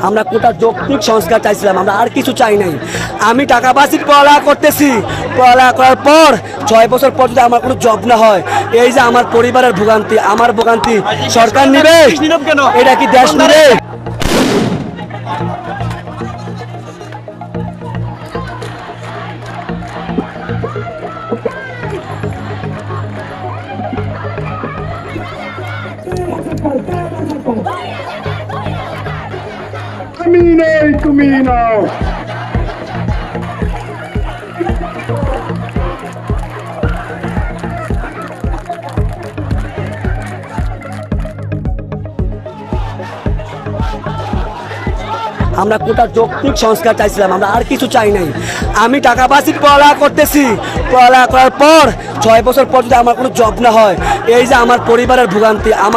আমরা কোটা যৌক্তিক সংস্কার চাইছিলাম, আমরা আর কিছু চাই নাই। আমি টাকা বাসির পড়ালেখা করতেছি, পড়ালেখা করার পর 6 বছর পর যদি আমার কোনো জব না হয়, এই যে আমার পরিবারের ভোগান্তি, আমার ভোগান্তি সরকার নিবে? এটা কি দেশ নিবে? আমি নেই, তুমি নাও। আমরা কোটা যৌক্তিক সংস্কার চাইছিলাম, আমরা আর কিছু চাই নাই। আমি টাকা বাসির পড়ালেখা করতেছি, পড়ালেখা করার পর 6 বছর পর যদি আমার কোনো জব না হয়, এই যে আমার পরিবারের ভোগান্তি, আমার